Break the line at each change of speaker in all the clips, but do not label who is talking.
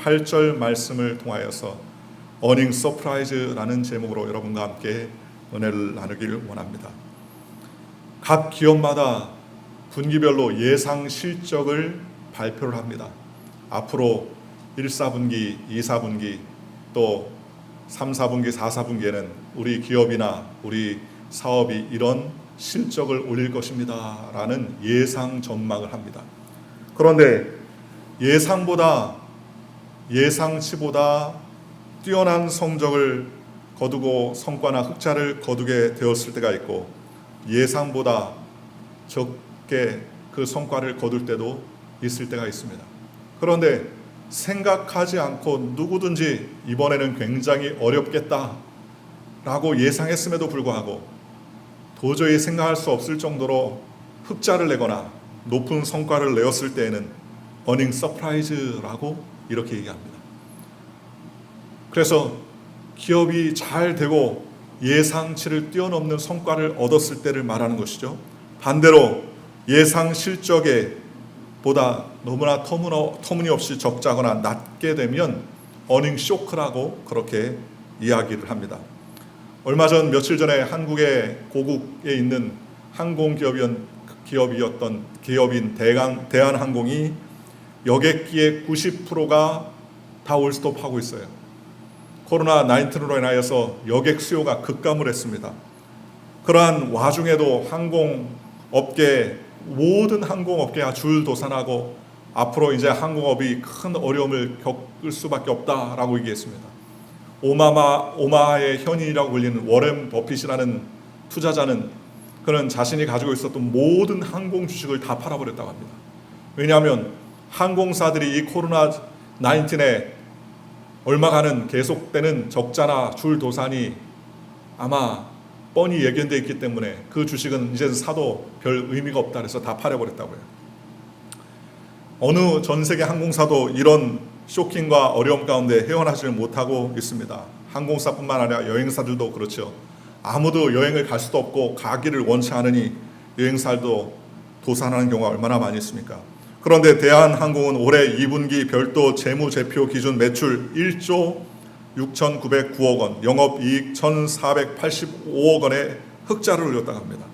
28절 말씀을 통하여서 어닝 서프라이즈라는 제목으로 여러분과 함께 은혜를 나누기를 원합니다. 각 기업마다 분기별로 예상 실적을 발표를 합니다. 앞으로 1, 4분기, 2, 4분기 또 3, 4분기, 4, 4분기에는 우리 기업이나 우리 사업이 이런 실적을 올릴 것입니다 라는 예상 전망을 합니다. 그런데 예상치보다 뛰어난 성적을 거두고 성과나 흑자를 거두게 되었을 때가 있고, 예상보다 적게 그 성과를 거둘 때도 있을 때가 있습니다. 그런데 생각하지 않고 누구든지 이번에는 굉장히 어렵겠다 라고 예상했음에도 불구하고 도저히 생각할 수 없을 정도로 흑자를 내거나 높은 성과를 내었을 때에는 어닝 서프라이즈라고 이렇게 얘기합니다. 그래서 기업이 잘 되고 예상치를 뛰어넘는 성과를 얻었을 때를 말하는 것이죠. 반대로 예상 실적에 보다 너무나 터무니없이 적자거나 낮게 되면 어닝 쇼크라고 그렇게 이야기를 합니다. 얼마 전 며칠 전에 한국의 고국에 있는 기업인 대한항공이 여객기의 90%가 다 올스톱하고 있어요. 코로나19로 인하여서 여객 수요가 급감을 했습니다. 그러한 와중에도 모든 항공업계가 줄도산하고 앞으로 이제 항공업이 큰 어려움을 겪을 수밖에 없다라고 얘기했습니다. 오마하의 현인이라고 불리는 워렌 버핏이라는 투자자는 그는 자신이 가지고 있었던 모든 항공 주식을 다 팔아버렸다고 합니다. 왜냐하면 항공사들이 이 코로나19에 얼마간은 계속되는 적자나 줄도산이 아마 뻔히 예견되어 있기 때문에 그 주식은 이제 사도 별 의미가 없다 그래서 다 팔아버렸다고요. 어느 전 세계 항공사도 이런 쇼킹과 어려움 가운데 헤어나지를 못하고 있습니다. 항공사뿐만 아니라 여행사들도 그렇죠. 아무도 여행을 갈 수도 없고 가기를 원치 않으니 여행사도 도산하는 경우가 얼마나 많이 있습니까? 그런데 대한항공은 올해 2분기 별도 재무제표 기준 매출 1조 6,909억 원, 영업이익 1,485억 원의 흑자를 올렸다고 합니다.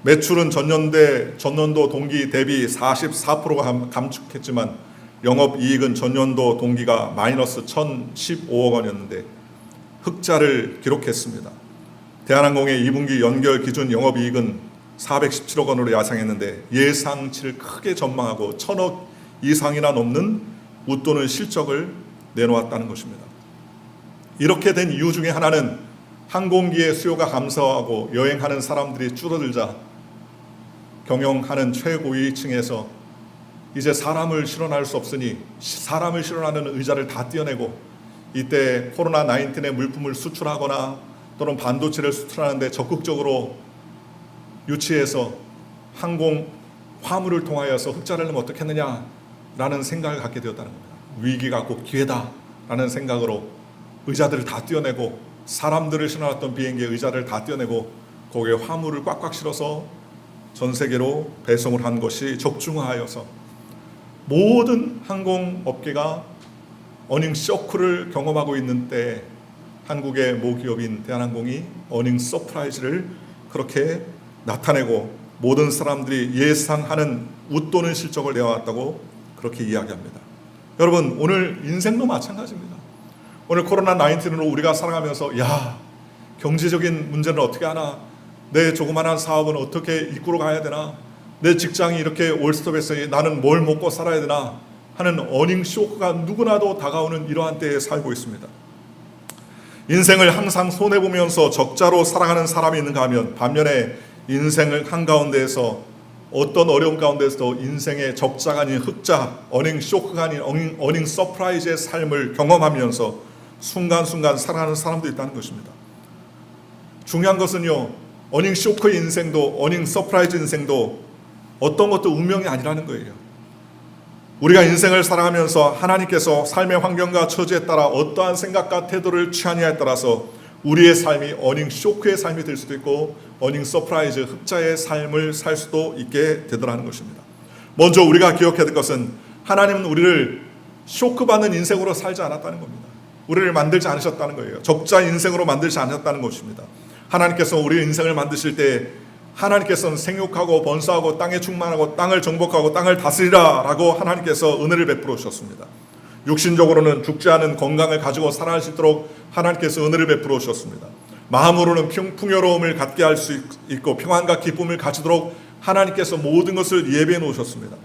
매출은 전년도 동기 대비 44%가 감축했지만 영업이익은 전년도 동기가 마이너스 1,015억 원이었는데 흑자를 기록했습니다. 대한항공의 2분기 연결 기준 영업이익은 417억 원으로 예상했는데 예상치를 크게 전망하고 1,000억 이상이나 넘는 웃도는 실적을 내놓았다는 것입니다. 이렇게 된 이유 중에 하나는 항공기의 수요가 감소하고 여행하는 사람들이 줄어들자 경영하는 최고위층에서 이제 사람을 실어날 수 없으니 사람을 실어나는 의자를 다 떼어내고, 이때 코로나19의 물품을 수출하거나 또는 반도체를 수출하는데 적극적으로 유치해서 항공 화물을 통하여서 흑자를 내면 어떻겠느냐라는 생각을 갖게 되었다는 겁니다. 위기가 곧 기회다라는 생각으로 의자들을 다 떼어내고 사람들을 실어놨던 비행기의 의자를 다 떼어내고 거기에 화물을 꽉꽉 실어서 전 세계로 배송을 한 것이 적중하여서 모든 항공업계가 어닝 쇼크를 경험하고 있는 때 한국의 모기업인 대한항공이 어닝 서프라이즈를 그렇게 나타내고 모든 사람들이 예상하는 웃도는 실적을 내어왔다고 그렇게 이야기합니다. 여러분, 오늘 인생도 마찬가지입니다. 오늘 코로나19로 우리가 살아가면서 경제적인 문제는 어떻게 하나, 내 조그마한 사업은 어떻게 이끌어 가야 되나, 내 직장이 이렇게 올스톱했으니 나는 뭘 먹고 살아야 되나 하는 어닝 쇼크가 누구나도 다가오는 이러한 때에 살고 있습니다. 인생을 항상 손해보면서 적자로 살아가는 사람이 있는가 하면, 반면에 인생을 한가운데에서 어떤 어려움 가운데서도 인생의 적자가 아닌 흑자, 어닝 쇼크가 아닌 어닝 서프라이즈의 삶을 경험하면서 순간순간 살아가는 사람도 있다는 것입니다. 중요한 것은요, 어닝 쇼크의 인생도 어닝 서프라이즈 인생도 어떤 것도 운명이 아니라는 거예요. 우리가 인생을 살아가면서 하나님께서 삶의 환경과 처지에 따라 어떠한 생각과 태도를 취하느냐에 따라서 우리의 삶이 어닝 쇼크의 삶이 될 수도 있고 어닝 서프라이즈 흑자의 삶을 살 수도 있게 되더라는 것입니다. 먼저 우리가 기억해야 될 것은, 하나님은 우리를 쇼크받는 인생으로 살지 않았다는 겁니다. 우리를 만들지 않으셨다는 거예요. 적자 인생으로 만들지 않았다는 것입니다. 하나님께서 우리의 인생을 만드실 때 하나님께서는 생육하고 번성하고 땅에 충만하고 땅을 정복하고 땅을 다스리라 라고 하나님께서 은혜를 베풀어 주셨습니다. 육신적으로는 죽지 않은 건강을 가지고 살아갈 수 있도록 하나님께서 은혜를 베풀어 주셨습니다. 마음으로는 풍요로움을 갖게 할 수 있고 평안과 기쁨을 가지도록 하나님께서 모든 것을 예비해 놓으셨습니다.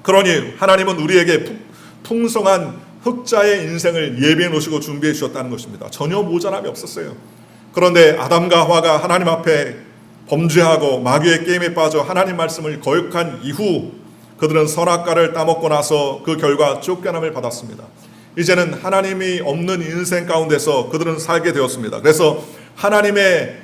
그러니 하나님은 우리에게 풍성한 흑자의 인생을 예비해 놓으시고 준비해 주셨다는 것입니다. 전혀 모자람이 없었어요. 그런데 아담과 하와가 하나님 앞에 범죄하고 마귀의 게임에 빠져 하나님 말씀을 거역한 이후 그들은 선악과를 따먹고 나서 그 결과 쫓겨남을 받았습니다. 이제는 하나님이 없는 인생 가운데서 그들은 살게 되었습니다. 그래서 하나님의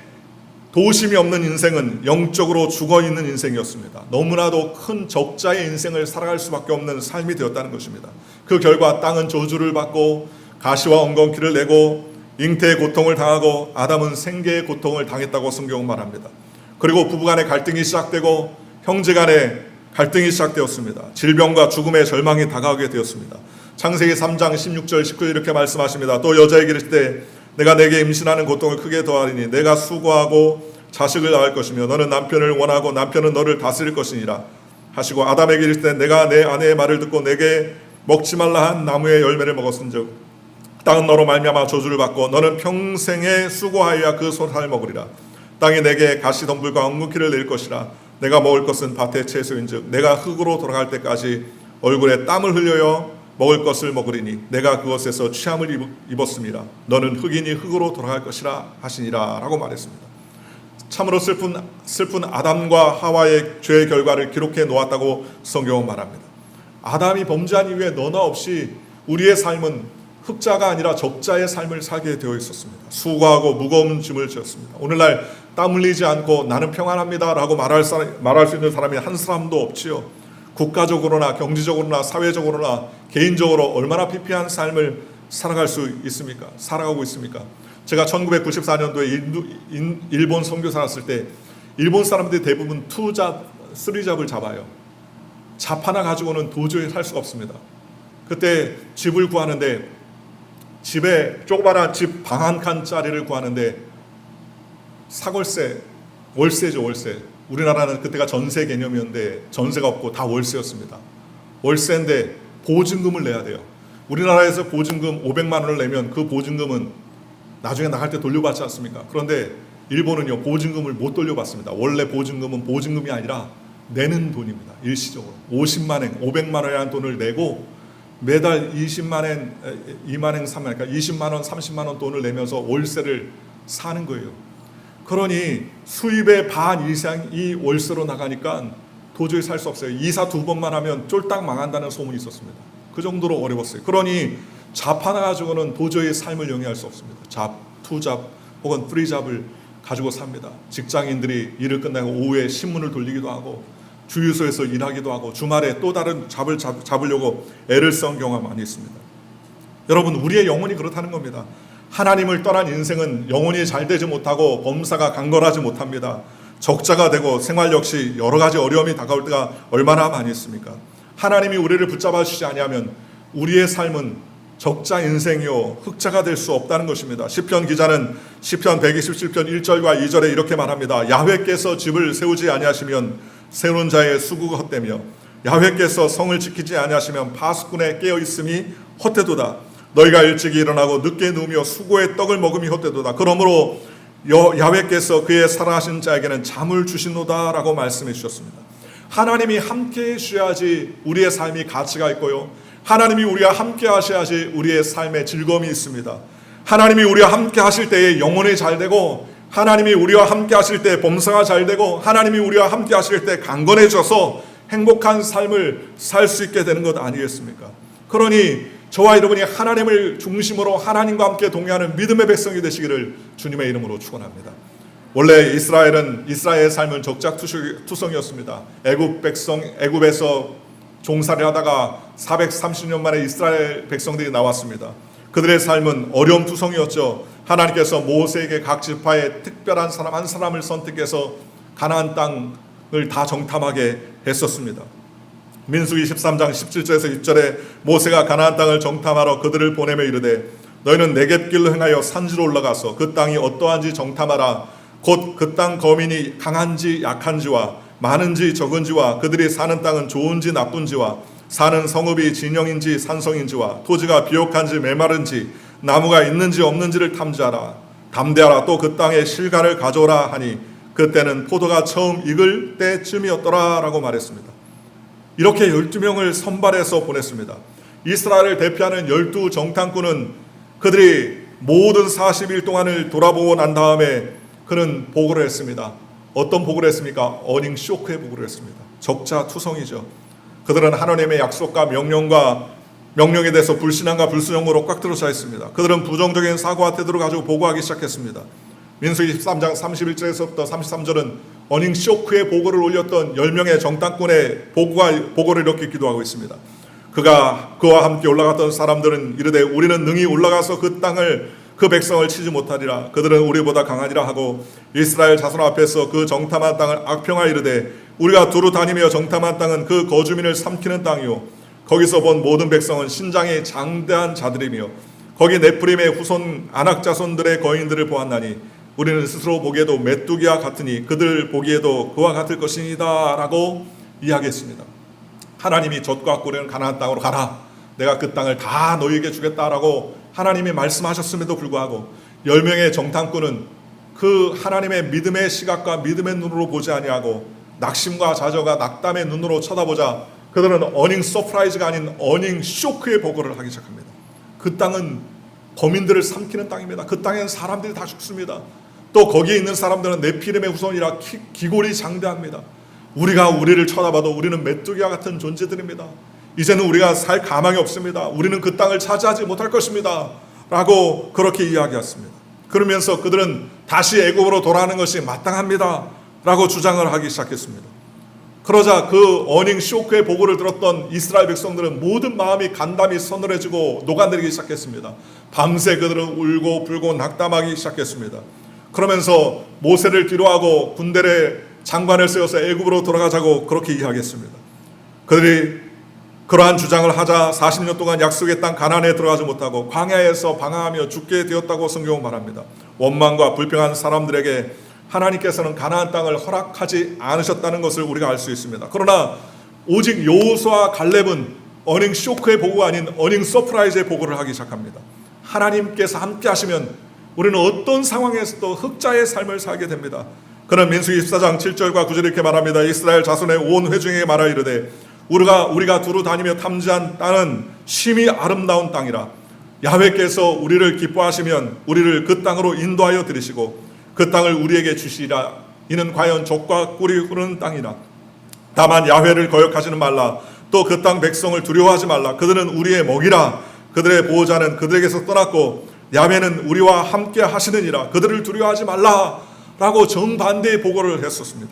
도우심이 없는 인생은 영적으로 죽어있는 인생이었습니다. 너무나도 큰 적자의 인생을 살아갈 수밖에 없는 삶이 되었다는 것입니다. 그 결과 땅은 저주를 받고 가시와 엉겅퀴를 내고 잉태의 고통을 당하고 아담은 생계의 고통을 당했다고 성경은 말합니다. 그리고 부부간의 갈등이 시작되고 형제간의 갈등이 시작되었습니다. 질병과 죽음의 절망이 다가오게 되었습니다. 창세기 3장 16절 19절 이렇게 말씀하십니다. 또 여자에게 이르실 때 내가 내게 임신하는 고통을 크게 더하리니 내가 수고하고 자식을 낳을 것이며 너는 남편을 원하고 남편은 너를 다스릴 것이니라 하시고 아담에게 이르실 때 내가 내 아내의 말을 듣고 내게 먹지 말라 한 나무의 열매를 먹었은즉 땅은 너로 말미암아 저주를 받고 너는 평생에 수고하여야 그 소산을 먹으리라. 땅이 내게 가시덤불과 엉겅퀴를 낼 것이라. 내가 먹을 것은 밭의 채소인즉 내가 흙으로 돌아갈 때까지 얼굴에 땀을 흘려요 먹을 것을 먹으리니 내가 그것에서 취함을 입었음이라. 너는 흙이니 흙으로 돌아갈 것이라 하시니라 라고 말했습니다. 참으로 슬픈 아담과 하와의 죄의 결과를 기록해 놓았다고 성경은 말합니다. 아담이 범죄한 이후에 너나 없이 우리의 삶은 흑자가 아니라 적자의 삶을 살게 되어 있었습니다. 수고하고 무거운 짐을 지었습니다. 오늘날 땀 흘리지 않고 나는 평안합니다 라고 말할 수 있는 사람이 한 사람도 없지요. 국가적으로나 경제적으로나 사회적으로나 개인적으로 얼마나 피폐한 삶을 살아갈 수 있습니까? 살아가고 있습니까? 제가 1994년도에 일본 선교사 왔을 때 일본 사람들이 대부분 2잡, 3잡을 잡아요. 잡 하나 가지고는 도저히 살 수가 없습니다. 그때 집을 구하는데 집에 조그마한 집 방 한 칸짜리를 구하는데 사골세, 월세죠, 월세. 우리나라는 그때가 전세 개념이었는데 전세가 없고 다 월세였습니다. 월세인데 보증금을 내야 돼요. 우리나라에서 보증금 500만 원을 내면 그 보증금은 나중에 나갈 때 돌려받지 않습니까? 그런데 일본은요 보증금을 못 돌려받습니다. 원래 보증금은 보증금이 아니라 내는 돈입니다. 일시적으로 50만엔, 500만 원이라는 돈을 내고 매달 20만엔, 2만엔, 3만 그러니까 20만 원, 30만 원 돈을 내면서 월세를 사는 거예요. 그러니 수입의 반 이상이 월세로 나가니까 도저히 살 수 없어요. 이사 2번만 하면 쫄딱 망한다는 소문이 있었습니다. 그 정도로 어려웠어요. 그러니 잡 하나 가지고는 도저히 삶을 영위할 수 없습니다. 잡, 2잡 혹은 3잡을 가지고 삽니다. 직장인들이 일을 끝나고 오후에 신문을 돌리기도 하고 주유소에서 일하기도 하고 주말에 또 다른 잡을 잡으려고 애를 쓴 경우가 많이 있습니다. 여러분, 우리의 영혼이 그렇다는 겁니다. 하나님을 떠난 인생은 영혼이 잘 되지 못하고 범사가 강건하지 못합니다. 적자가 되고 생활 역시 여러 가지 어려움이 다가올 때가 얼마나 많이 있습니까? 하나님이 우리를 붙잡아 주시지 아니하면 우리의 삶은 적자 인생이요 흑자가 될 수 없다는 것입니다. 시편 기자는 시편 127편 1절과 2절에 이렇게 말합니다. 야훼께서 집을 세우지 아니하시면 세우는 자의 수고가 헛되며 야훼께서 성을 지키지 아니하시면 파수꾼의 깨어 있음이 헛되도다. 너희가 일찍이 일어나고 늦게 누우며 수고의 떡을 먹음이 헛되도다. 그러므로 야훼께서 그의 사랑하신 자에게는 잠을 주시노다 라고 말씀해 주셨습니다. 하나님이 함께 해주셔야지 우리의 삶이 가치가 있고요, 하나님이 우리와 함께 하셔야지 우리의 삶에 즐거움이 있습니다. 하나님이 우리와 함께 하실 때에 영혼이 잘 되고, 하나님이 우리와 함께 하실 때 범사가 잘 되고, 하나님이 우리와 함께 하실 때 강건해져서 행복한 삶을 살 수 있게 되는 것 아니겠습니까? 그러니 저와 여러분이 하나님을 중심으로 하나님과 함께 동행하는 믿음의 백성이 되시기를 주님의 이름으로 축원합니다. 원래 이스라엘의 삶은 적작투성이었습니다. 애굽에서 종살이 하다가 430년 만에 이스라엘 백성들이 나왔습니다. 그들의 삶은 어려움투성이었죠. 하나님께서 모세에게 각 지파의 특별한 사람 한 사람을 선택해서 가나안 땅을 다 정탐하게 했었습니다. 민수기 13장 17절에서 20절에 모세가 가나안 땅을 정탐하러 그들을 보내며 이르되 너희는 네겝길로 행하여 산지로 올라가서 그 땅이 어떠한지 정탐하라. 곧 그 땅 거민이 강한지 약한지와 많은지 적은지와 그들이 사는 땅은 좋은지 나쁜지와 사는 성읍이 진영인지 산성인지와 토지가 비옥한지 메마른지 나무가 있는지 없는지를 탐지하라. 담대하라. 또 그 땅에 실과를 가져오라 하니 그때는 포도가 처음 익을 때쯤이었더라 라고 말했습니다. 이렇게 12명을 선발해서 보냈습니다. 이스라엘을 대표하는 12 정탐꾼은 그들이 모든 40일 동안을 돌아보고 난 다음에 그는 보고를 했습니다. 어떤 보고를 했습니까? 어닝 쇼크의 보고를 했습니다. 적자투성이죠. 그들은 하나님의 약속과 명령에 대해서 불신앙과 불순종으로 꽉 들어차 있습니다. 그들은 부정적인 사고와 태도를 가지고 보고하기 시작했습니다. 민수기 13장 31절에서부터 33절은 어닝 쇼크의 보고를 올렸던 10명의 정탐꾼의 보고를 이렇게 기도하고 있습니다. 그와 함께 올라갔던 사람들은 이르되 우리는 능히 올라가서 그 백성을 치지 못하리라. 그들은 우리보다 강하리라 하고 이스라엘 자손 앞에서 그 정탐한 땅을 악평하여 이르되 우리가 두루 다니며 정탐한 땅은 그 거주민을 삼키는 땅이요 거기서 본 모든 백성은 신장이 장대한 자들이며 거기 네프림의 후손 아낙 자손들의 거인들을 보았나니 우리는 스스로 보기에도 메뚜기와 같으니 그들 보기에도 그와 같을 것이니이다 라고 이야기했습니다. 하나님이 젖과 꿀은 가나안 땅으로 가라. 내가 그 땅을 다 너희에게 주겠다라고 하나님이 말씀하셨음에도 불구하고 10명의 정탐꾼은 그 하나님의 믿음의 시각과 믿음의 눈으로 보지 아니하고 낙심과 좌절과 낙담의 눈으로 쳐다보자 그들은 어닝 서프라이즈가 아닌 어닝 쇼크의 보고를 하기 시작합니다. 그 땅은 거민들을 삼키는 땅입니다. 그 땅에는 사람들이 다 죽습니다. 또 거기에 있는 사람들은 네피림의 후손이라 기골이 장대합니다. 우리가 우리를 쳐다봐도 우리는 메뚜기와 같은 존재들입니다. 이제는 우리가 살 가망이 없습니다. 우리는 그 땅을 차지하지 못할 것입니다 라고 그렇게 이야기했습니다. 그러면서 그들은 다시 애굽으로 돌아가는 것이 마땅합니다 라고 주장을 하기 시작했습니다. 그러자 그 어닝 쇼크의 보고를 들었던 이스라엘 백성들은 모든 마음이 간담이 서늘해지고 녹아내리기 시작했습니다. 밤새 그들은 울고 불고 낙담하기 시작했습니다. 그러면서 모세를 뒤로하고 군대의 장관을 세워서 애굽으로 돌아가자고 그렇게 이야기했습니다. 그들이 그러한 주장을 하자 40년 동안 약속의 땅 가나안에 들어가지 못하고 광야에서 방황하며 죽게 되었다고 성경은 말합니다. 원망과 불평한 사람들에게 하나님께서는 가나안 땅을 허락하지 않으셨다는 것을 우리가 알 수 있습니다. 그러나 오직 여호수아와 갈렙은 어닝 쇼크의 보고가 아닌 어닝 서프라이즈의 보고를 하기 시작합니다. 하나님께서 함께 하시면 우리는 어떤 상황에서도 흑자의 삶을 살게 됩니다. 그는 민수기 14장 7절과 9절에 이렇게 말합니다. 이스라엘 자손의 온 회중에게 말하 이르되 우리가 두루 다니며 탐지한 땅은 심히 아름다운 땅이라. 야훼께서 우리를 기뻐하시면 우리를 그 땅으로 인도하여 들이시고 그 땅을 우리에게 주시리라. 이는 과연 젖과 꿀이 흐르는 땅이라. 다만 야훼를 거역하지는 말라. 또 그 땅 백성을 두려워하지 말라. 그들은 우리의 먹이라. 그들의 보호자는 그들에게서 떠났고 야훼는 우리와 함께 하시느니라. 그들을 두려워하지 말라 라고 정반대의 보고를 했었습니다.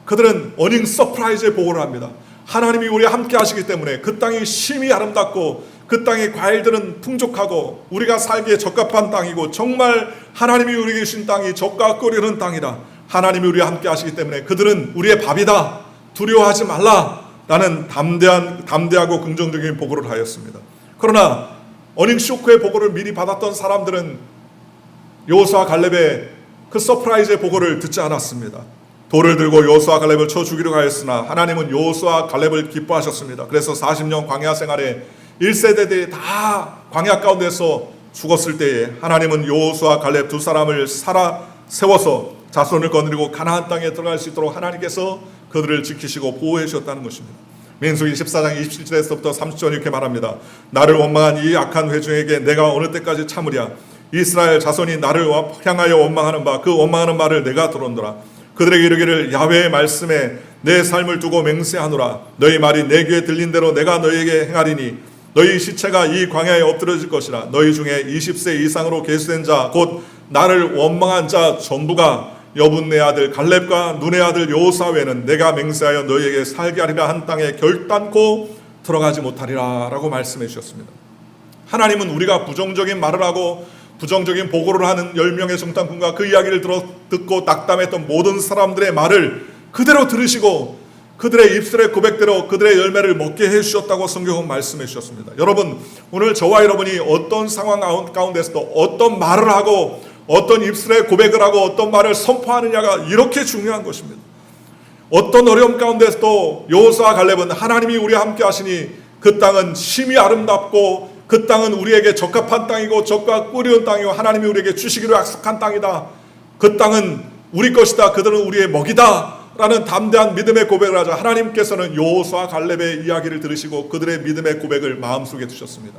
그들은 어닝 서프라이즈의 보고를 합니다. 하나님이 우리와 함께 하시기 때문에 그 땅이 심히 아름답고 그 땅의 과일들은 풍족하고 우리가 살기에 적합한 땅이고 정말 하나님이 우리에게 주신 땅이 젖과 꿀이 흐르는 땅이라. 하나님이 우리와 함께 하시기 때문에 그들은 우리의 밥이다. 두려워하지 말라 라는 담대하고 긍정적인 보고를 하였습니다. 그러나 어닝 쇼크의 보고를 미리 받았던 사람들은 여호수아 갈렙의 그 서프라이즈의 보고를 듣지 않았습니다. 돌을 들고 여호수아 갈렙을 쳐 죽이려고 하였으나 하나님은 여호수아 갈렙을 기뻐하셨습니다. 그래서 40년 광야 생활에 1세대들이 다 광야 가운데서 죽었을 때에 하나님은 여호수아 갈렙 두 사람을 살아 세워서 자손을 거느리고 가나안 땅에 들어갈 수 있도록 하나님께서 그들을 지키시고 보호해 주셨다는 것입니다. 민수기 14장 27절에서부터 30절 이렇게 말합니다. 나를 원망한 이 악한 회중에게 내가 어느 때까지 참으랴. 이스라엘 자손이 나를 향하여 원망하는 바 그 원망하는 말을 내가 들었노라. 그들에게 이르기를 야훼의 말씀에 내 삶을 두고 맹세하노라. 너희 말이 내 귀에 들린 대로 내가 너희에게 행하리니 너희 시체가 이 광야에 엎드러질 것이라. 너희 중에 20세 이상으로 계수된 자 곧 나를 원망한 자 전부가 여분네 아들 갈렙과 눈의 아들 여호수아 외에는 내가 맹세하여 너희에게 살게 하리라 한 땅에 결단코 들어가지 못하리라 라고 말씀해 주셨습니다. 하나님은 우리가 부정적인 말을 하고 부정적인 보고를 하는 10명의 정탐꾼과 그 이야기를 듣고 낙담했던 모든 사람들의 말을 그대로 들으시고 그들의 입술의 고백대로 그들의 열매를 먹게 해주셨다고 성경은 말씀해 주셨습니다. 여러분, 오늘 저와 여러분이 어떤 상황 가운데서도 어떤 말을 하고 어떤 입술의 고백을 하고 어떤 말을 선포하느냐가 이렇게 중요한 것입니다. 어떤 어려움 가운데서도 여호수아와 갈렙은 하나님이 우리와 함께 하시니 그 땅은 심히 아름답고 그 땅은 우리에게 적합한 땅이고 적과 꿀이온 땅이고 하나님이 우리에게 주시기로 약속한 땅이다. 그 땅은 우리 것이다. 그들은 우리의 먹이다. 라는 담대한 믿음의 고백을 하자 하나님께서는 여호수아와 갈렙의 이야기를 들으시고 그들의 믿음의 고백을 마음속에 두셨습니다.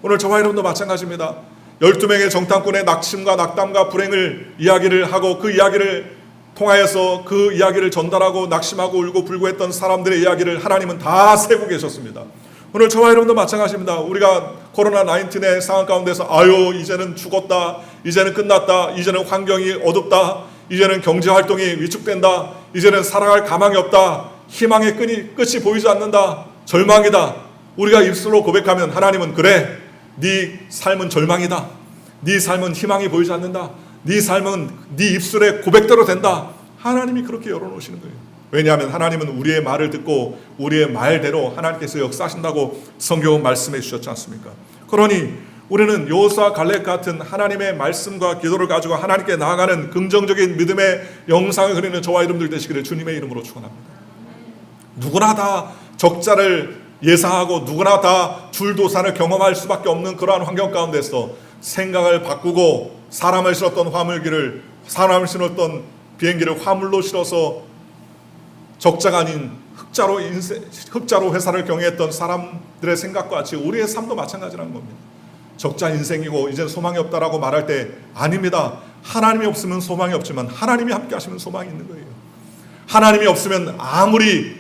오늘 저와 여러분도 마찬가지입니다. 12명의 정탐꾼의 낙심과 낙담과 불행을 이야기를 하고 그 이야기를 통하여서 그 이야기를 전달하고 낙심하고 울고 불고했던 사람들의 이야기를 하나님은 다 세고 계셨습니다. 오늘 저와 여러분도 마찬가지입니다. 우리가 코로나19의 상황 가운데서 아유 이제는 죽었다, 이제는 끝났다, 이제는 환경이 어둡다, 이제는 경제활동이 위축된다, 이제는 살아갈 가망이 없다, 희망의 끝이 보이지 않는다, 절망이다. 우리가 입술로 고백하면 하나님은 그래, 네 삶은 절망이다, 네 삶은 희망이 보이지 않는다, 네 삶은 네 입술의 고백대로 된다. 하나님이 그렇게 열어놓으시는 거예요. 왜냐하면 하나님은 우리의 말을 듣고 우리의 말대로 하나님께서 역사하신다고 성경은 말씀해 주셨지 않습니까? 그러니 우리는 여호수아 갈렙 같은 하나님의 말씀과 기도를 가지고 하나님께 나아가는 긍정적인 믿음의 영상을 그리는 저와 여러분들 되시기를 주님의 이름으로 축원합니다. 누구나 다 적자를 예상하고 누구나 다 줄도산을 경험할 수밖에 없는 그러한 환경 가운데서 생각을 바꾸고 사람을 실었던 화물기를 사람을 실었던 비행기를 화물로 실어서 적자가 아닌 흑자로 회사를 경영했던 사람들의 생각과 같이 우리의 삶도 마찬가지라는 겁니다. 적자 인생이고 이제 소망이 없다라고 말할 때 아닙니다. 하나님이 없으면 소망이 없지만 하나님이 함께 하시면 소망이 있는 거예요. 하나님이 없으면 아무리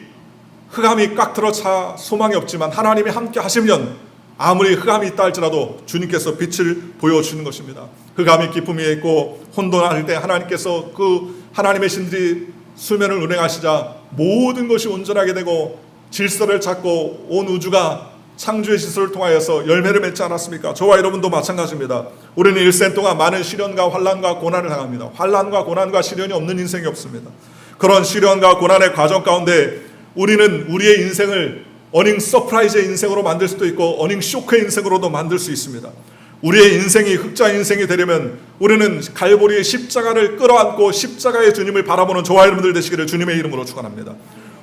흑암이 꽉 들어차 소망이 없지만 하나님이 함께 하시면 아무리 흑암이 있다 할지라도 주님께서 빛을 보여주는 것입니다. 흑암이 기쁨이 있고 혼돈할 때 하나님께서 그 하나님의 신들이 수면을 운행하시자 모든 것이 온전하게 되고 질서를 찾고 온 우주가 창조의 질서를 통하여서 열매를 맺지 않았습니까? 저와 여러분도 마찬가지입니다. 우리는 일생 동안 많은 시련과 환난과 고난을 당합니다. 환난과 고난과 시련이 없는 인생이 없습니다. 그런 시련과 고난의 과정 가운데 우리는 우리의 인생을 어닝 서프라이즈의 인생으로 만들 수도 있고 어닝 쇼크의 인생으로도 만들 수 있습니다. 우리의 인생이 흑자 인생이 되려면 우리는 갈보리의 십자가를 끌어안고 십자가의 주님을 바라보는 저와 여러분들 되시기를 주님의 이름으로 축원합니다.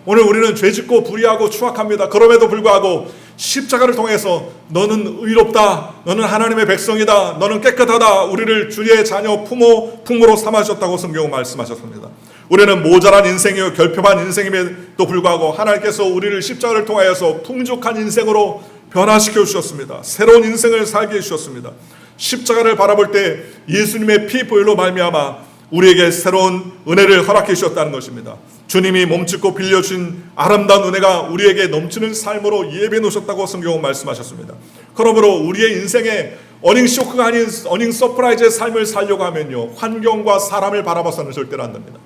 오늘 우리는 죄짓고 불의하고 추악합니다. 그럼에도 불구하고 십자가를 통해서 너는 의롭다, 너는 하나님의 백성이다, 너는 깨끗하다, 우리를 주의 자녀 품으로 삼아주셨다고 성경은 말씀하셨습니다. 우리는 모자란 인생이요 결핍한 인생임에도 불구하고 하나님께서 우리를 십자가를 통하여서 풍족한 인생으로 변화시켜 주셨습니다. 새로운 인생을 살게 해주셨습니다. 십자가를 바라볼 때 예수님의 피 보혈로 말미암아 우리에게 새로운 은혜를 허락해 주셨다는 것입니다. 주님이 몸짓고 빌려준 아름다운 은혜가 우리에게 넘치는 삶으로 예배해 놓으셨다고 성경은 말씀하셨습니다. 그러므로 우리의 인생에 어닝 쇼크가 아닌 어닝 서프라이즈의 삶을 살려고 하면요 환경과 사람을 바라봐서는 절대로 안 됩니다.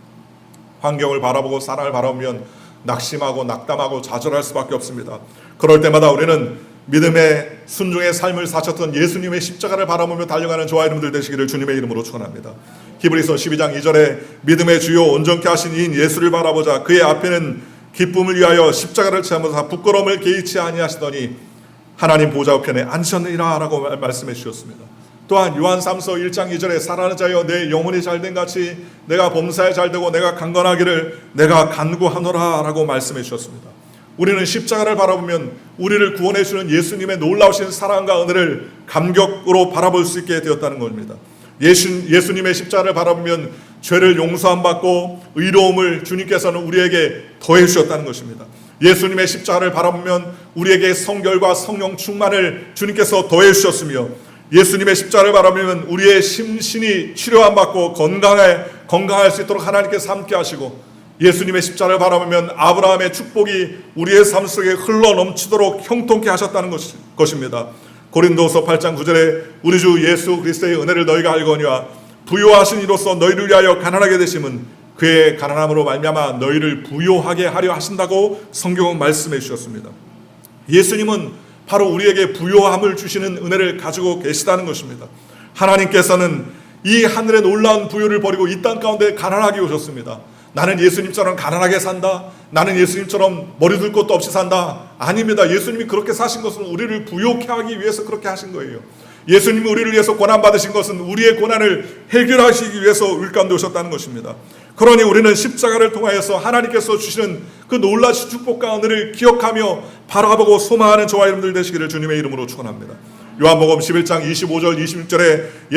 환경을 바라보고 사람을 바라보면 낙심하고 낙담하고 좌절할 수밖에 없습니다. 그럴 때마다 우리는 믿음의 순종의 삶을 사셨던 예수님의 십자가를 바라보며 달려가는 저와 여러분들 되시기를 주님의 이름으로 축원합니다. 히브리서 12장 2절에 믿음의 주요 온전케 하신 이인 예수를 바라보자 그의 앞에는 기쁨을 위하여 십자가를 지하면서 부끄러움을 개의치 아니하시더니 하나님 보좌 우편에 앉으셨느니라 라고 말씀해 주셨습니다. 또한 요한삼서 1장 2절에 사랑하는 자여 내 영혼이 잘된 같이 내가 범사에 잘되고 내가 강건하기를 내가 간구하노라 라고 말씀해 주셨습니다. 우리는 십자가를 바라보면 우리를 구원해 주는 예수님의 놀라우신 사랑과 은혜를 감격으로 바라볼 수 있게 되었다는 겁니다. 예수님의 십자가를 바라보면 죄를 용서함 받고 의로움을 주님께서는 우리에게 더해 주셨다는 것입니다. 예수님의 십자가를 바라보면 우리에게 성결과 성령 충만을 주님께서 더해 주셨으며 예수님의 십자가를 바라보면 우리의 심신이 치료함 받고 건강할 수 있도록 하나님께서 함께 하시고 예수님의 십자가를 바라보면 아브라함의 축복이 우리의 삶 속에 흘러 넘치도록 형통케 하셨다는 것입니다. 고린도서 8장 9절에 우리 주 예수 그리스도의 은혜를 너희가 알거니와 부요하신 이로써 너희를 위하여 가난하게 되심은 그의 가난함으로 말미암아 너희를 부요하게 하려 하신다고 성경은 말씀해 주셨습니다. 예수님은 바로 우리에게 부요함을 주시는 은혜를 가지고 계시다는 것입니다. 하나님께서는 이 하늘의 놀라운 부요를 버리고 이 땅 가운데 가난하게 오셨습니다. 나는 예수님처럼 가난하게 산다. 나는 예수님처럼 머리 둘 것도 없이 산다. 아닙니다. 예수님이 그렇게 사신 것은 우리를 부욕해 하기 위해서 그렇게 하신 거예요. 예수님이 우리를 위해서 고난 받으신 것은 우리의 고난을 해결하시기 위해서 우리 가운데 오셨다는 것입니다. 그러니 우리는 십자가를 통하여서 하나님께서 주시는 그 놀라신 축복과 은혜를 기억하며 바라보고 소망하는 저와 여러분들 되시기를 주님의 이름으로 축원합니다. 요한복음 11장 25절 26절에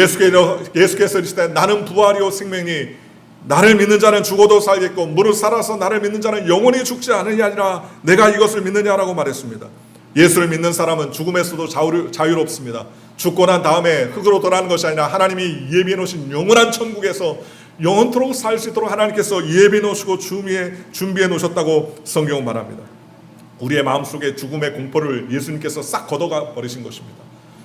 예수께서 이르시되 나는 부활이요 생명이니 나를 믿는 자는 죽어도 살겠고 무릇 살아서 나를 믿는 자는 영원히 죽지 않으냐 아니라 내가 이것을 믿느냐라고 말했습니다. 예수를 믿는 사람은 죽음에서도 자유롭습니다. 죽고 난 다음에 흙으로 돌아가는 것이 아니라 하나님이 예비해 놓으신 영원한 천국에서 영원토록 살 수 있도록 하나님께서 예비해 놓으시고 준비해 놓으셨다고 성경은 말합니다. 우리의 마음속에 죽음의 공포를 예수님께서 싹 걷어가 버리신 것입니다.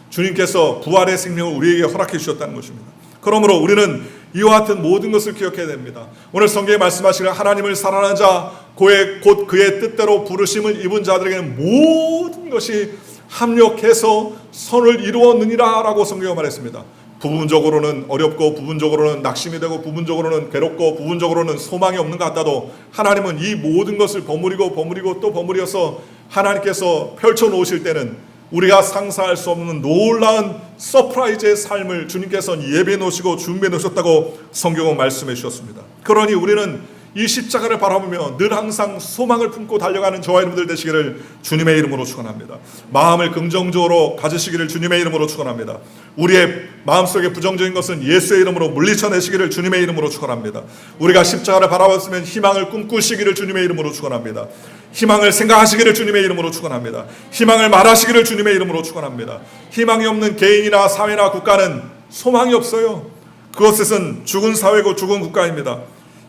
주님께서 부활의 생명을 우리에게 허락해 주셨다는 것입니다. 그러므로 우리는 이와 같은 모든 것을 기억해야 됩니다. 오늘 성경에 말씀하시는 하나님을 사랑하는 자 곧 그의 뜻대로 부르심을 입은 자들에게는 모든 것이 합력해서 선을 이루었느니라 라고 성경에 말했습니다. 부분적으로는 어렵고 부분적으로는 낙심이 되고 부분적으로는 괴롭고 부분적으로는 소망이 없는 것 같아도 하나님은 이 모든 것을 버무리고 또 버무려서 하나님께서 펼쳐놓으실 때는 우리가 상상할 수 없는 놀라운 서프라이즈의 삶을 주님께서 예비해 놓으시고 준비해 놓으셨다고 성경은 말씀해 주셨습니다. 그러니 우리는 이 십자가를 바라보며 늘 항상 소망을 품고 달려가는 저와 여러분들 되시기를 주님의 이름으로 축원합니다. 마음을 긍정적으로 가지시기를 주님의 이름으로 축원합니다. 우리의 마음속에 부정적인 것은 예수의 이름으로 물리쳐내시기를 주님의 이름으로 축원합니다. 우리가 십자가를 바라봤으면 희망을 꿈꾸시기를 주님의 이름으로 축원합니다. 희망을 생각하시기를 주님의 이름으로 축원합니다. 희망을 말하시기를 주님의 이름으로 축원합니다. 희망이 없는 개인이나 사회나 국가는 소망이 없어요. 그것은 죽은 사회고 죽은 국가입니다.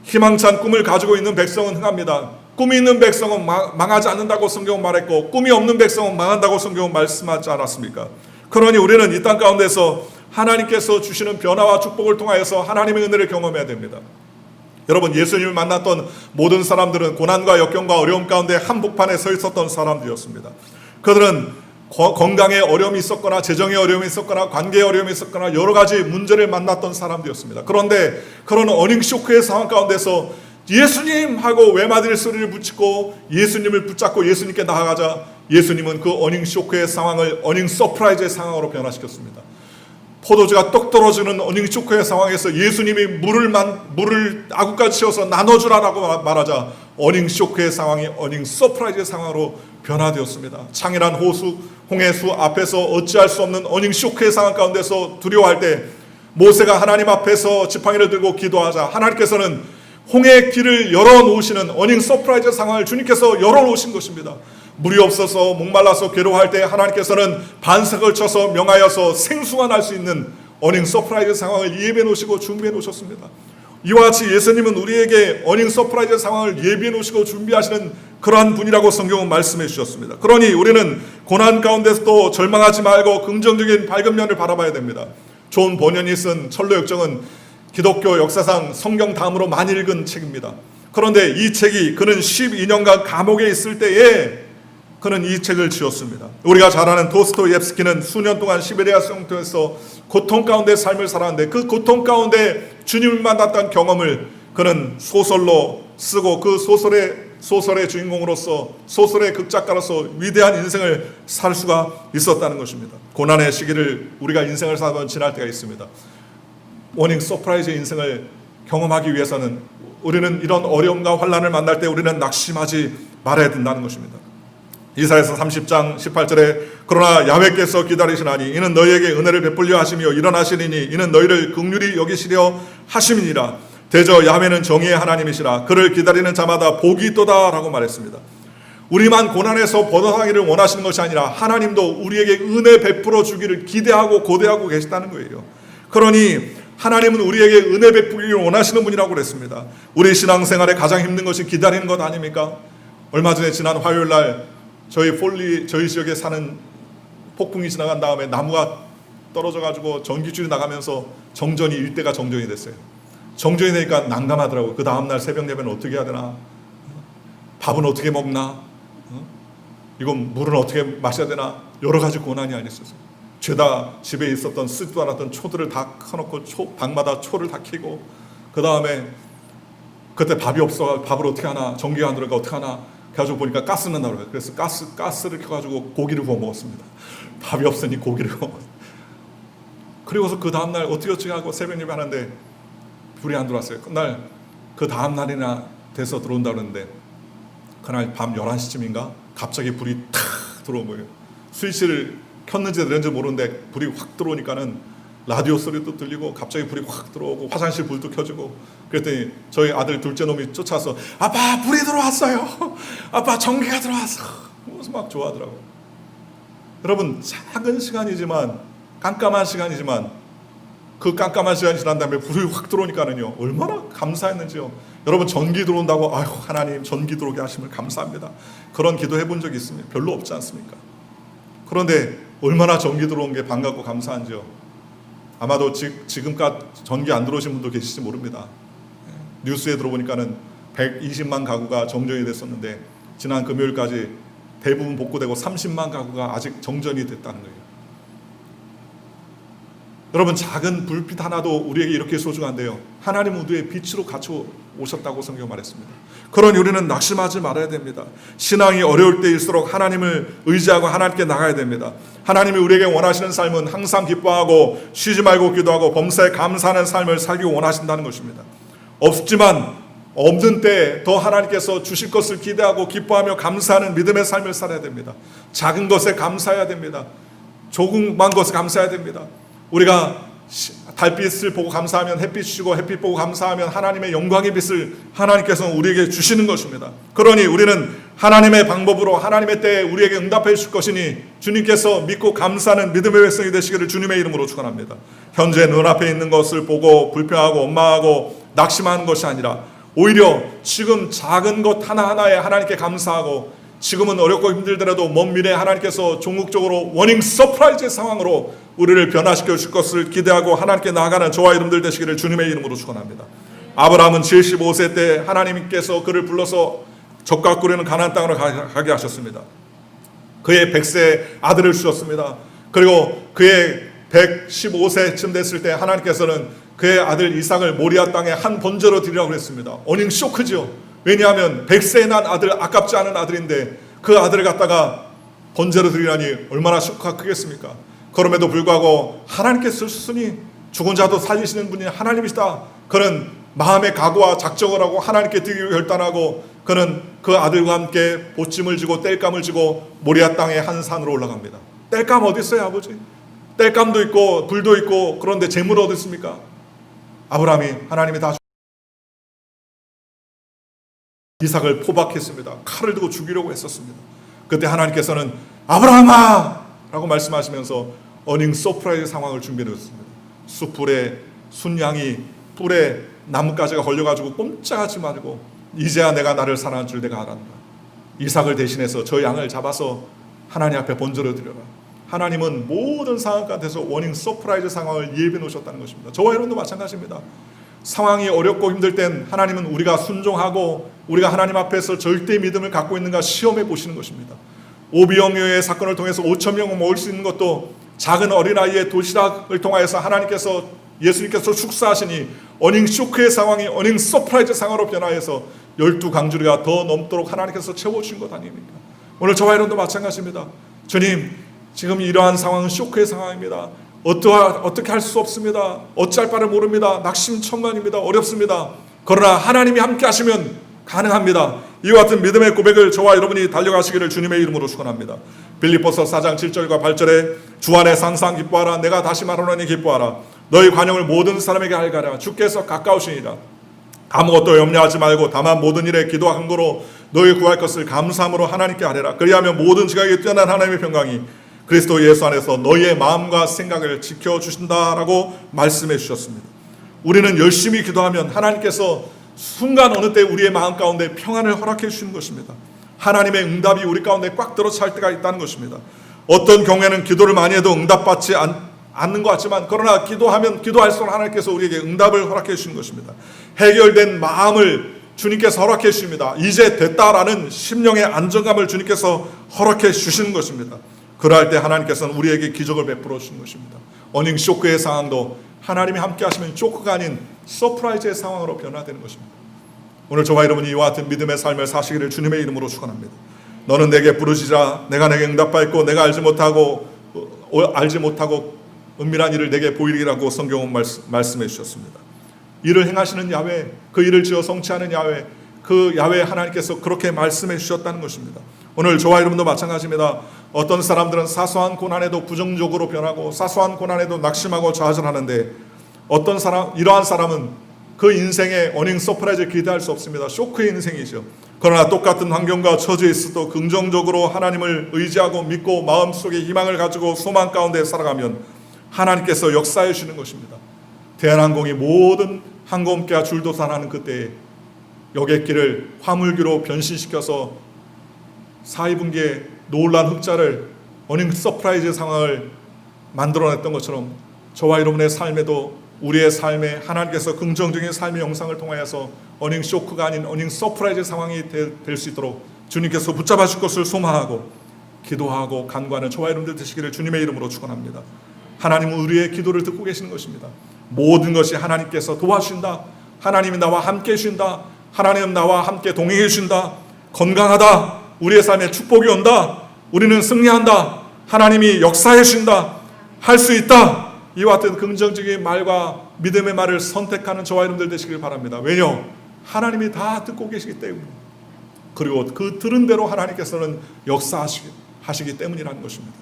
희망찬 꿈을 가지고 있는 백성은 흥합니다. 꿈이 있는 백성은 망하지 않는다고 성경은 말했고 꿈이 없는 백성은 망한다고 성경은 말씀하지 않았습니까? 그러니 우리는 이 땅 가운데서 하나님께서 주시는 변화와 축복을 통하여서 하나님의 은혜를 경험해야 됩니다. 여러분, 예수님을 만났던 모든 사람들은 고난과 역경과 어려움 가운데 한복판에 서 있었던 사람들이었습니다. 그들은 건강에 어려움이 있었거나 재정에 어려움이 있었거나 관계에 어려움이 있었거나 여러 가지 문제를 만났던 사람들이었습니다. 그런데 그런 어닝 쇼크의 상황 가운데서 예수님 하고 외마들 소리를 붙이고 예수님을 붙잡고 예수님께 나아가자 예수님은 그 어닝 쇼크의 상황을 어닝 서프라이즈의 상황으로 변화시켰습니다. 포도주가 떡 떨어지는 어닝 쇼크의 상황에서 예수님이 물을 아구까지 채워서 나눠주라라고 말하자 어닝 쇼크의 상황이 어닝 서프라이즈의 상황으로 변화되었습니다. 창이란 홍해수 앞에서 어찌할 수 없는 어닝 쇼크의 상황 가운데서 두려워할 때 모세가 하나님 앞에서 지팡이를 들고 기도하자 하나님께서는 홍해의 길을 열어놓으시는 어닝 서프라이즈 상황을 주님께서 열어놓으신 것입니다. 물이 없어서 목말라서 괴로워할 때 하나님께서는 반석을 쳐서 명하여서 생수가 날 수 있는 어닝 서프라이즈 상황을 예비해 놓으시고 준비해 놓으셨습니다. 이와 같이 예수님은 우리에게 어닝 서프라이즈 상황을 예비해 놓으시고 준비하시는 그러한 분이라고 성경은 말씀해 주셨습니다. 그러니 우리는 고난 가운데서도 절망하지 말고 긍정적인 밝은 면을 바라봐야 됩니다. 존 버년이 쓴 철로역정은 기독교 역사상 성경 다음으로 많이 읽은 책입니다. 그런데 이 책이 그는 12년간 감옥에 있을 때에 그는 이 책을 지었습니다. 우리가 잘 아는 도스토옙스키는 수년 동안 시베리아 수용소에서 고통 가운데 삶을 살았는데 그 고통 가운데 주님을 만났던 경험을 그는 소설로 쓰고 그 소설의 주인공으로서 소설의 극작가로서 위대한 인생을 살 수가 있었다는 것입니다. 고난의 시기를 우리가 인생을 살아가면 지날 때가 있습니다. 워닝 서프라이즈의 인생을 경험하기 위해서는 우리는 이런 어려움과 환난을 만날 때 우리는 낙심하지 말아야 된다는 것입니다. 이사야서 30장 18절에 그러나 야훼께서 기다리시나니 이는 너희에게 은혜를 베풀려 하시며 일어나시리니 이는 너희를 긍휼히 여기시려 하심이니라. 대저 야훼는 정의의 하나님이시라. 그를 기다리는 자마다 복이 있도다 라고 말했습니다. 우리만 고난에서 벗어나기를 원하시는 것이 아니라 하나님도 우리에게 은혜 베풀어 주기를 기대하고 고대하고 계시다는 거예요. 그러니 하나님은 우리에게 은혜 베풀기를 원하시는 분이라고 그랬습니다. 우리 신앙생활에 가장 힘든 것이 기다리는 것 아닙니까? 얼마 전에 지난 화요일 날 저희 지역에 사는 폭풍이 지나간 다음에 나무가 떨어져가지고 전기줄이 나가면서 정전이 일대가 정전이 됐어요. 정전이 되니까 난감하더라고요. 그 다음날 새벽 예배는 어떻게 해야 되나? 밥은 어떻게 먹나? 이건 물은 어떻게 마셔야 되나? 여러 가지 고난이 아니었어요. 죄다 집에 있었던 쓰지도 않았던 초들을 다 켜놓고 방마다 초를 다 켜고 그 다음에 그때 밥이 없어. 밥을 어떻게 하나? 전기가 안 들어가 어떻게 하나? 가지고 보니까 가스 는다고 그래요. 그래서 가스를 켜가지고 고기를 구워 먹었습니다. 밥이 없으니 고기를 구워 먹었어요. 그리고서 그 다음날 어떻게 하고 새벽 예배 하는데 불이 안 들어왔어요. 그날 그 다음날이나 돼서 들어온다 그러는데 그날 밤 11시쯤인가 갑자기 불이 탁 들어온 거예요. 스위치를 켰는지 내렸는지 모르는데 불이 확 들어오니까는 라디오 소리도 들리고 갑자기 불이 확 들어오고 화장실 불도 켜지고 그랬더니 저희 아들 둘째 놈이 쫓아서 아빠 불이 들어왔어요. 아빠 전기가 들어왔어. 그래서 막 좋아하더라고요. 여러분 작은 시간이지만 깜깜한 시간이지만 그 깜깜한 시간이 지난 다음에 불이 확 들어오니까는요 얼마나 감사했는지요. 여러분 전기 들어온다고 아이고 하나님 전기 들어오게 하심을 감사합니다. 그런 기도 해본 적이 있습니다. 별로 없지 않습니까? 그런데 얼마나 전기 들어온 게 반갑고 감사한지요. 아마도 지금까지 전기 안 들어오신 분도 계실지 모릅니다. 뉴스에 들어보니까는 120만 가구가 정전이 됐었는데 지난 금요일까지 대부분 복구되고 30만 가구가 아직 정전이 됐다는 거예요. 여러분 작은 불빛 하나도 우리에게 이렇게 소중한데요. 하나님 우주의 빛으로 같이 오셨다고 성경 말했습니다. 그러니 우리는 낙심하지 말아야 됩니다. 신앙이 어려울 때일수록 하나님을 의지하고 하나님께 나가야 됩니다. 하나님이 우리에게 원하시는 삶은 항상 기뻐하고 쉬지 말고 기도하고 범사에 감사하는 삶을 살기 원하신다는 것입니다. 없지만 없는 때 더 하나님께서 주실 것을 기대하고 기뻐하며 감사하는 믿음의 삶을 살아야 됩니다. 작은 것에 감사해야 됩니다. 조금만 것에 감사해야 됩니다. 우리가 달빛을 보고 감사하면 햇빛 주시고 햇빛 보고 감사하면 하나님의 영광의 빛을 하나님께서 우리에게 주시는 것입니다. 그러니 우리는 하나님의 방법으로 하나님의 때에 우리에게 응답해 주실 것이니 주님께서 믿고 감사하는 믿음의 백성이 되시기를 주님의 이름으로 축원합니다. 현재 눈앞에 있는 것을 보고 불평하고 원망하고 낙심하는 것이 아니라 오히려 지금 작은 것 하나하나에 하나님께 감사하고 지금은 어렵고 힘들더라도 먼 미래에 하나님께서 종국적으로 워닝 서프라이즈 상황으로 우리를 변화시켜 주실 것을 기대하고 하나님께 나아가는 저와 여러분들 되시기를 주님의 이름으로 축원합니다. 아브라함은 75세 때 하나님께서 그를 불러서 적과 꿀이는 가나안 땅으로 가게 하셨습니다. 그의 100세 아들을 주셨습니다. 그리고 그의 115세쯤 됐을 때 하나님께서는 그의 아들 이삭을 모리아 땅에 한 번제로 드리라고 했습니다. 어닝 쇼크죠. 왜냐하면 100세에 난 아들, 아깝지 않은 아들인데 그 아들을 갖다가 번제로 드리라니 얼마나 쇼크가 크겠습니까? 그럼에도 불구하고 하나님께서 쓰시니 죽은 자도 살리시는 분이 하나님이시다. 그는 마음의 각오와 작정을 하고 하나님께 드리기로 결단하고 그는 그 아들과 함께 보찜을 지고 땔감을 지고 모리아 땅의 한 산으로 올라갑니다. 땔감 어디 있어요, 아버지? 땔감도 있고 불도 있고 그런데 재물 어디 있습니까? 아브라함이 하나님이 다 이삭을 포박했습니다. 칼을 들고 죽이려고 했었습니다. 그때 하나님께서는 아브라함아! 라고 말씀하시면서 어닝 서프라이즈 상황을 준비해 놓았습니다. 숯불에 순양이 뿔에 나뭇가지가 걸려가지고 꼼짝하지 말고 이제야 내가 나를 사랑할 줄 내가 알았다. 이삭을 대신해서 저 양을 잡아서 하나님 앞에 번제로 드려라. 하나님은 모든 상황 가운데서 워닝 서프라이즈 상황을 예비해 놓으셨다는 것입니다. 저와 여러분도 마찬가지입니다. 상황이 어렵고 힘들 땐 하나님은 우리가 순종하고 우리가 하나님 앞에서 절대 믿음을 갖고 있는가 시험해 보시는 것입니다. 오비영유의 사건을 통해서 5,000명을 모을 수 있는 것도 작은 어린아이의 도시락을 통하여서 하나님께서 예수님께서 축사하시니 어닝 쇼크의 상황이 어닝 서프라이즈 상황으로 변화해서 12강주리가 더 넘도록 하나님께서 채워주신 것 아닙니까? 오늘 저와 여러분도 마찬가지입니다. 주님 지금 이러한 상황은 쇼크의 상황입니다. 어떻게 할 수 없습니다. 어찌할 바를 모릅니다. 낙심천만입니다. 어렵습니다. 그러나 하나님이 함께 하시면 가능합니다. 이와 같은 믿음의 고백을 저와 여러분이 달려가시기를 주님의 이름으로 축원합니다. 빌립보서 4장 7절과 8절에 주 안에 항상 기뻐하라. 내가 다시 말하노니 기뻐하라. 너희 관용을 모든 사람에게 알가라. 주께서 가까우시니라. 아무것도 염려하지 말고 다만 모든 일에 기도와 간구로 너희 구할 것을 감사함으로 하나님께 아뢰라. 그리하면 모든 지각에 뛰어난 하나님의 평강이 그리스도 예수 안에서 너희의 마음과 생각을 지켜주신다라고 말씀해 주셨습니다. 우리는 열심히 기도하면 하나님께서 순간 어느 때 우리의 마음 가운데 평안을 허락해 주시는 것입니다. 하나님의 응답이 우리 가운데 꽉 들어찰 때가 있다는 것입니다. 어떤 경우에는 기도를 많이 해도 응답받지 않는 것 같지만 그러나 기도하면 기도할수록 하나님께서 우리에게 응답을 허락해 주시는 것입니다. 해결된 마음을 주님께서 허락해 주십니다. 이제 됐다라는 심령의 안정감을 주님께서 허락해 주시는 것입니다. 그럴 때 하나님께서는 우리에게 기적을 베풀어 주시는 것입니다. 어닝 쇼크의 상황도 하나님이 함께 하시면 쇼크가 아닌 서프라이즈의 상황으로 변화되는 것입니다. 오늘 저와 여러분이 이와 같은 믿음의 삶을 사시기를 주님의 이름으로 축원합니다. 너는 내게 부르짖으라 내가 내게 응답하였고 내가 알지 못하고 은밀한 일을 내게 보이리라고 성경은 말씀해 주셨습니다. 일을 행하시는 야훼, 그 일을 지어 성취하는 야훼, 그 야훼 하나님께서 그렇게 말씀해 주셨다는 것입니다. 오늘 저와 여러분도 마찬가지입니다. 어떤 사람들은 사소한 고난에도 부정적으로 변하고 사소한 고난에도 낙심하고 좌절하는데 이러한 사람은 그 인생에 어닝 서프라이즈를 기대할 수 없습니다. 쇼크의 인생이죠. 그러나 똑같은 환경과 처지에 있어도 긍정적으로 하나님을 의지하고 믿고 마음속에 희망을 가지고 소망 가운데 살아가면 하나님께서 역사해 주시는 것입니다. 대한항공이 모든 항공업계가 줄도산하는 그때에 여객기를 화물기로 변신시켜서 4.2분기에 놀란 흑자를 어닝 서프라이즈 상황을 만들어냈던 것처럼 저와 여러분의 삶에도 우리의 삶에 하나님께서 긍정적인 삶의 영상을 통하여서 어닝 쇼크가 아닌 어닝 서프라이즈 상황이 될 수 있도록 주님께서 붙잡아 주실 것을 소망하고 기도하고 간구하는 저와 여러분들 되시기를 주님의 이름으로 축원합니다. 하나님은 우리의 기도를 듣고 계시는 것입니다. 모든 것이 하나님께서 도와주신다. 하나님이 나와 함께 해주신다. 하나님은 나와 함께 동행해 주신다. 건강하다. 우리의 삶에 축복이 온다. 우리는 승리한다. 하나님이 역사해 주신다. 할 수 있다. 이와 같은 긍정적인 말과 믿음의 말을 선택하는 저와 여러분들 되시길 바랍니다. 왜냐? 하나님이 다 듣고 계시기 때문에, 그리고 그 들은 대로 하나님께서는 역사하시기 때문이라는 것입니다.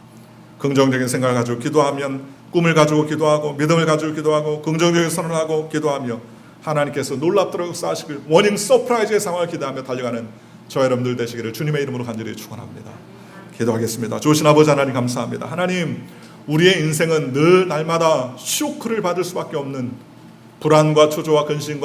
긍정적인 생각을 가지고 기도하면, 꿈을 가지고 기도하고 믿음을 가지고 기도하고 긍정적인 선언을 하고 기도하며 하나님께서 놀랍도록 역사하시길 워닝 서프라이즈의 상황을 기대하며 달려가는 저와 여러분들 되시기를 주님의 이름으로 간절히 축원합니다. 기도하겠습니다. 좋으신 아버지 하나님 감사합니다. 하나님, 우리의 인생은 늘 날마다 쇼크를 받을 수밖에 없는 불안과 초조와 근심과